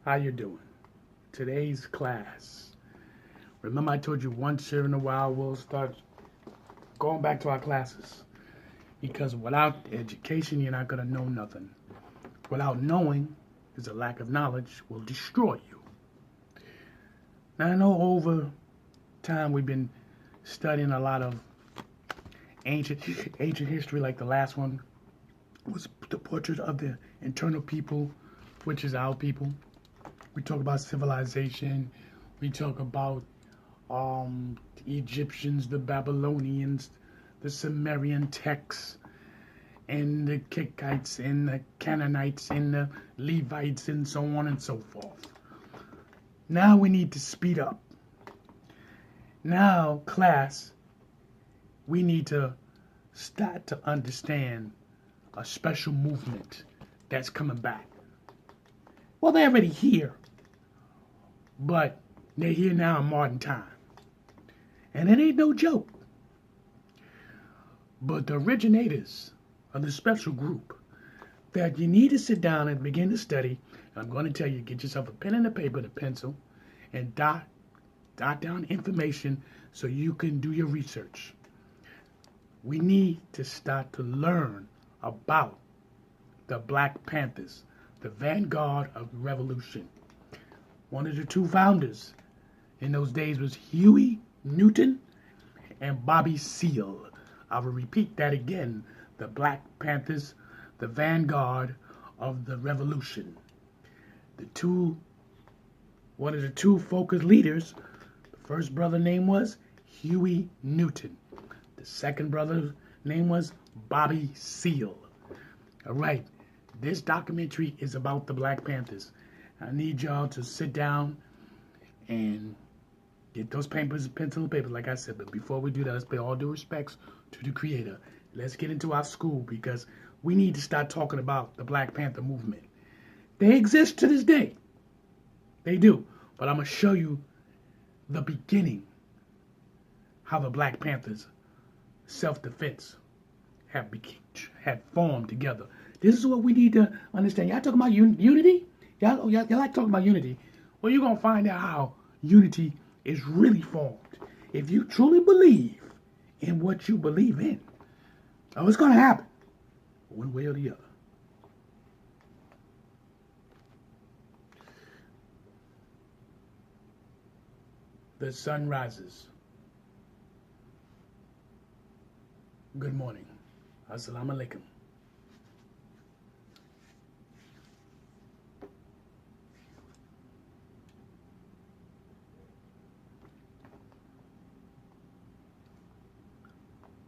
How you doing? Today's class. Remember I told you once in a while we'll start going back to our classes. Because without education you're not going to know nothing. Without knowing is a lack of knowledge will destroy you. Now I know over time we've been studying a lot of ancient history, like the last one was the portrait of the internal people, which is our people. We talk about civilization. We talk about the Egyptians, the Babylonians, the Sumerian texts, and the Kickites, and the Canaanites, and the Levites, and so on and so forth. Now we need to speed up. Now, class, we need to start to understand a special movement that's coming back. Well, they're already here, but they're here now in modern time. And it ain't no joke. But the originators of the special group that you need to sit down and begin to study, and I'm going to tell you, get yourself a pen and a paper and a pencil, and dot down information so you can do your research. We need to start to learn about the Black Panthers, the Vanguard of the Revolution. One of the two founders in those days was Huey Newton and Bobby Seale. I will repeat that again. The Black Panthers, the Vanguard of the Revolution. One of the two focus leaders, the first brother name was Huey Newton. The second brother's name was Bobby Seale. All right, this documentary is about the Black Panthers. I need y'all to sit down and get those papers, pencil and paper, like I said. But before we do that, let's pay all due respects to the Creator. Let's get into our school because we need to start talking about the Black Panther movement. They exist to this day. They do. But I'm going to show you the beginning, how the Black Panthers self-defense had formed together. This is what we need to understand. Y'all talking about unity? Y'all like talking about unity. Well, you're going to find out how unity is really formed. If you truly believe in what you believe in, oh, it's going to happen one way or the other. The sun rises. Good morning. Assalamu alaikum.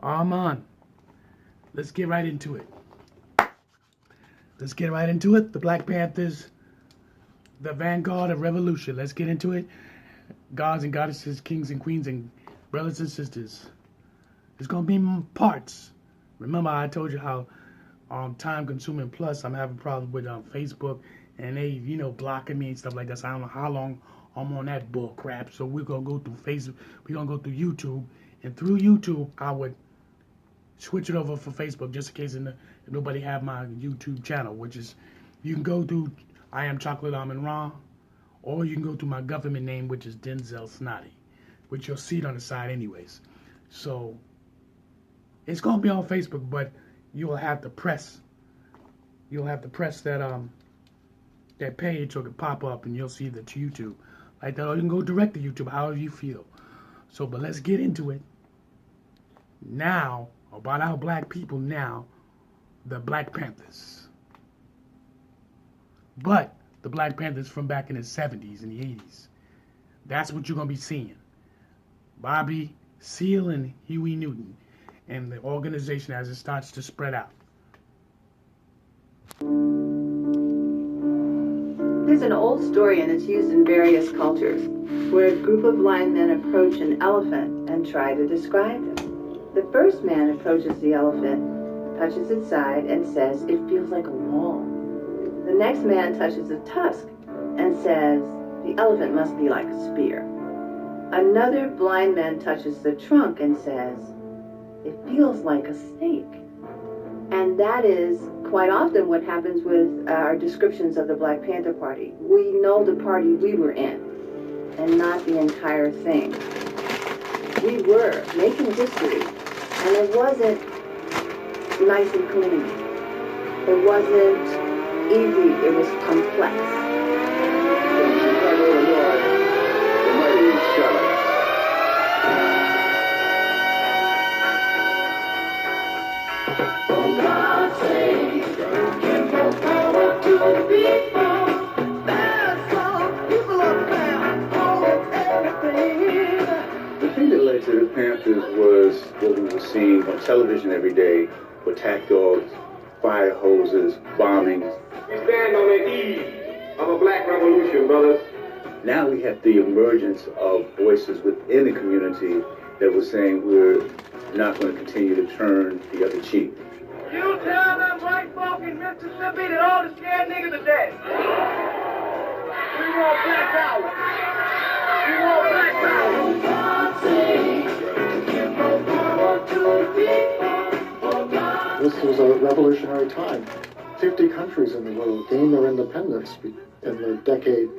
AMUN. Let's get right into it. The Black Panthers, the Vanguard of Revolution. Let's get into it. Gods and goddesses, kings and queens, and brothers and sisters. It's going to be parts. Remember, I told you how time consuming. Plus, I'm having problems with Facebook, and they, blocking me and stuff like that. So I don't know how long I'm on that bull crap. So we're going to go through Facebook. We're going to go through YouTube. And through YouTube, I would switch it over for Facebook just in case nobody have my YouTube channel, which is, you can go through I Am Chocolate AMUN-RA, or you can go through my government name, which is Denzel Snotty, which you'll see it on the side anyways. So it's going to be on Facebook, but you'll have to press that that page so it can pop up and you'll see that YouTube like that, or you can go direct to YouTube, however you feel. So, but let's get into it now about our black people now, the Black Panthers. But the Black Panthers from back in the 70s and the 80s. That's what you're going to be seeing. Bobby Seale and Huey Newton and the organization as it starts to spread out. There's an old story, and it's used in various cultures, where a group of blind men approach an elephant and try to describe it. The first man approaches the elephant, touches its side, and says, "It feels like a wall." The next man touches the tusk and says, "The elephant must be like a spear." Another blind man touches the trunk and says, "It feels like a snake." And that is quite often what happens with our descriptions of the Black Panther Party. We know the party we were in, and not the entire thing. We were making history, and it wasn't nice and clean. It wasn't easy, it was complex. From Chicago, Illinois, the mighty Charlotte. For God's sake, give more power to the people. There's some people up there calling everything. The thing that led to the Panthers was what we were seeing on television every day: attack dogs, fire hoses, bombings. We stand on the eve of a black revolution, brothers. Now we have the emergence of voices within the community that were saying we're not going to continue to turn the other cheek. You tell them white folk in Mississippi that all the scared niggas are dead. We want black power. We want black power. For God's sake, give more power to the people. This was a revolutionary time. 50 countries in the world gained their independence in the decade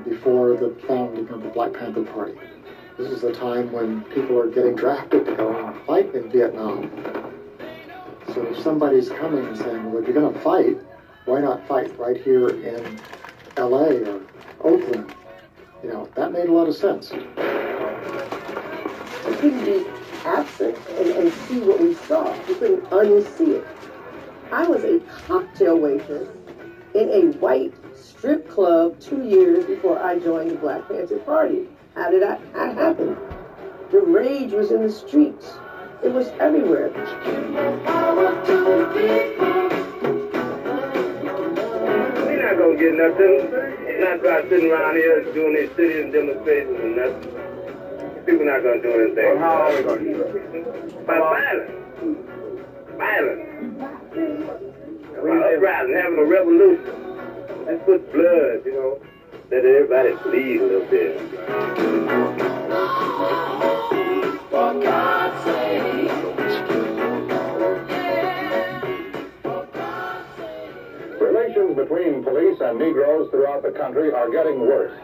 before the founding of the Black Panther Party. This is the time when people are getting drafted to go and fight in Vietnam. So if somebody's coming and saying, well, if you're going to fight, why not fight right here in LA or Oakland? You know, that made a lot of sense. We couldn't be absent and see what we saw. We couldn't unsee it. I was a cocktail waitress in a white strip club 2 years before I joined the Black Panther Party. How did that happen? The rage was in the streets. It was everywhere. Give more power to the people. We're not gonna get nothing. Not by sitting around here doing these citizen demonstrations and nothing. People not gonna do anything. Well, how are we gonna do it? By violence. Violence. By uprising, having a revolution. Let's put blood, you know. Let everybody bleed a little bit. For God's sake. Relations between police and Negroes throughout the country are getting worse.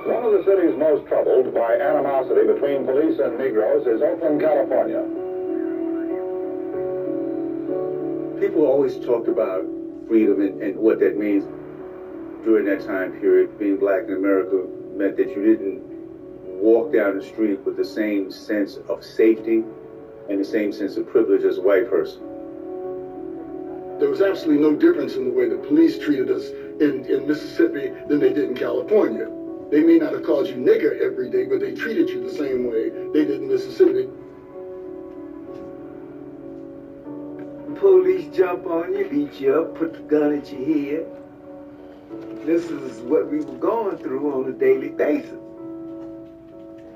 One of the cities most troubled by animosity between police and Negroes is Oakland, California. People always talked about freedom and what that means. During that time period, being black in America meant that you didn't walk down the street with the same sense of safety and the same sense of privilege as a white person. There was absolutely no difference in the way the police treated us in Mississippi than they did in California. They may not have called you nigger every day, but they treated you the same way they did in Mississippi. Police jump on you, beat you up, put the gun at your head. This is what we were going through on a daily basis.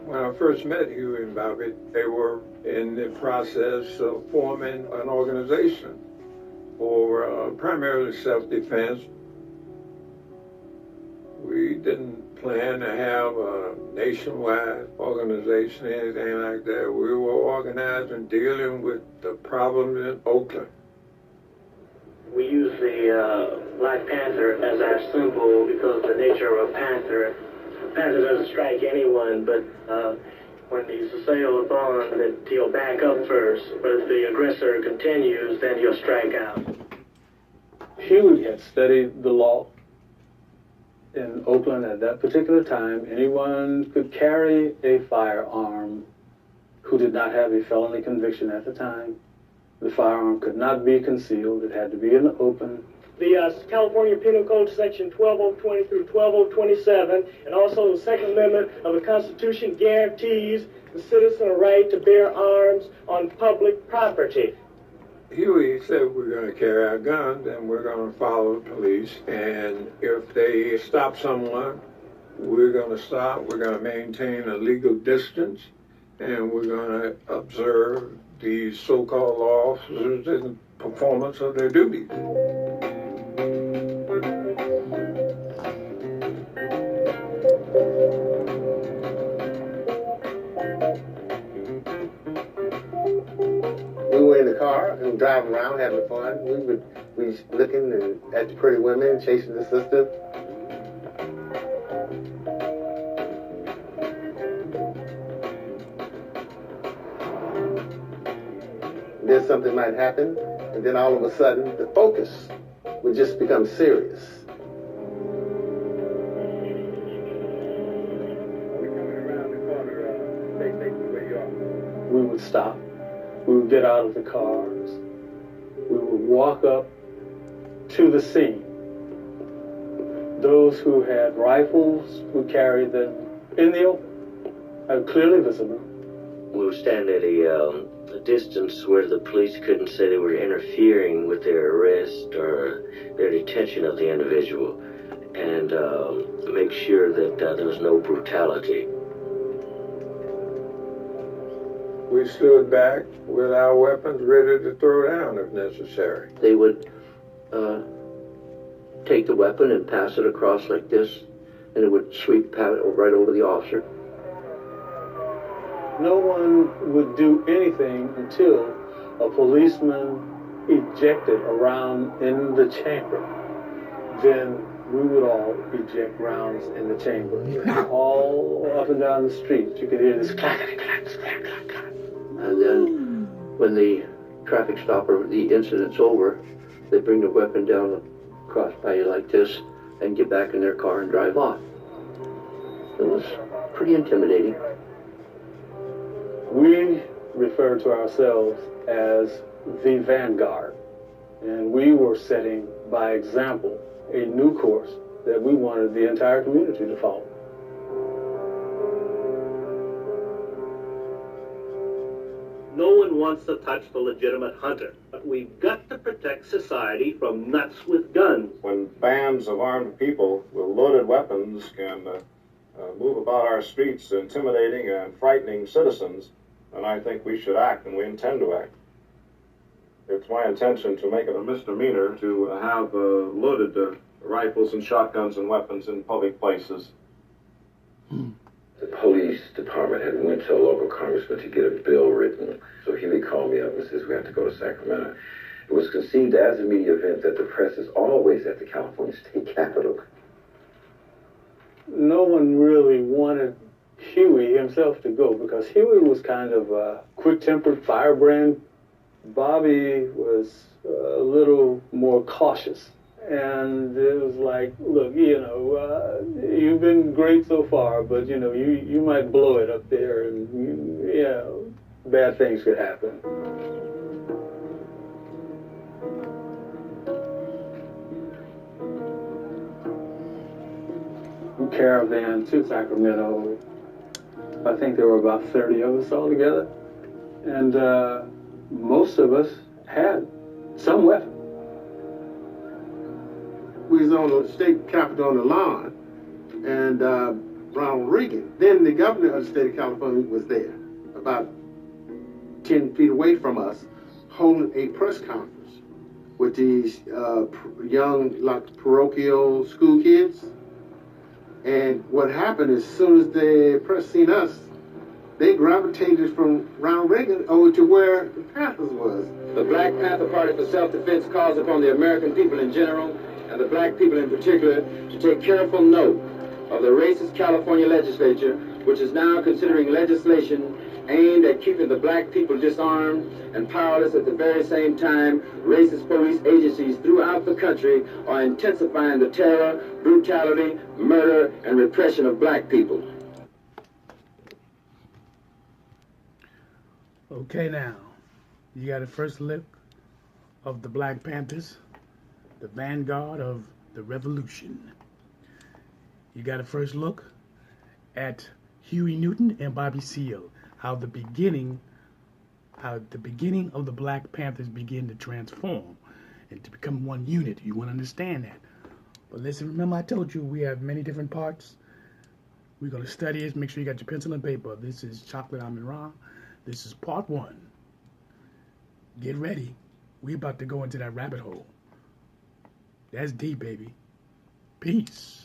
When I first met Huey and Bobby, they were in the process of forming an organization for primarily self-defense. We didn't plan to have a nationwide organization, anything like that. We were organized and dealing with the problems in Oakland. We use the Black Panther as our symbol because the nature of a panther. A panther doesn't strike anyone, but when he's assailed upon, that he'll back up first. But if the aggressor continues, then he'll strike out. Huey had studied the law in Oakland at that particular time. Anyone could carry a firearm who did not have a felony conviction at the time. The firearm could not be concealed. It had to be in the open. The California Penal Code section 12020 through 12027, and also the Second Amendment of the Constitution guarantees the citizen a right to bear arms on public property. Huey said we're going to carry our guns and we're going to follow the police, and if they stop someone, we're going to stop. We're going to maintain a legal distance, and we're going to observe the so-called law officers in performance of their duties. driving around having fun. We would be looking at the pretty women, chasing the sister. Then something might happen, and then all of a sudden, the focus would just become serious. We would stop. We would get out of the cars. We would walk up to the scene. Those who had rifles would carry them in the open, clearly visible. We would stand at a distance where the police couldn't say they were interfering with their arrest or their detention of the individual, and make sure that there was no brutality. We stood back with our weapons ready to throw down if necessary. They would take the weapon and pass it across like this, and it would sweep right over the officer. No one would do anything until a policeman ejected around in the chamber. Then we would all eject rounds in the chamber. All up and down the street, you could hear this clack, clack, clack, clack, clack. And then when the traffic stop or the incident's over, they bring the weapon down across by you like this and get back in their car and drive off. It was pretty intimidating. We refer to ourselves as the Vanguard, and we were setting, by example, a new course that we wanted the entire community to follow. No one wants to touch the legitimate hunter, but we've got to protect society from nuts with guns. When bands of armed people with loaded weapons can move about our streets intimidating and frightening citizens, then I think we should act, and we intend to act. It's my intention to make it a misdemeanor to have loaded rifles and shotguns and weapons in public places. The police department had went to a local congressman to get a bill written. So Huey called me up and says, we have to go to Sacramento. It was conceived as a media event that the press is always at the California State Capitol. No one really wanted Huey himself to go because Huey was kind of a quick-tempered firebrand. Bobby was a little more cautious. And it was like, look, you've been great so far, but, you might blow it up there and, bad things could happen. We caravan to Sacramento. I think there were about 30 of us all together. And most of us had some weapon. We was on the state capitol on the lawn, and Ronald Reagan, then the governor of the state of California, was there, about 10 feet away from us, holding a press conference with these young, like, parochial school kids. And what happened is, as soon as the press seen us, they gravitated from Ronald Reagan over to where the Panthers was. The Black Panther Party for Self-Defense calls upon the American people in general, and the black people in particular, to take careful note of the racist California legislature, which is now considering legislation aimed at keeping the black people disarmed and powerless at the very same time. Racist police agencies throughout the country are intensifying the terror, brutality, murder, and repression of black people. Okay, now, you got a first look of the Black Panthers, the vanguard of the revolution. You got a first look at Huey Newton and Bobby Seale, how the beginning of the Black Panthers begin to transform and to become one unit. You want to understand that. But listen, remember I told you we have many different parts. We're going to study it. Make sure you got your pencil and paper. This is Chocolate AMUN-RA. This is part 1. Get ready. We're about to go into that rabbit hole. That's deep, baby. Peace.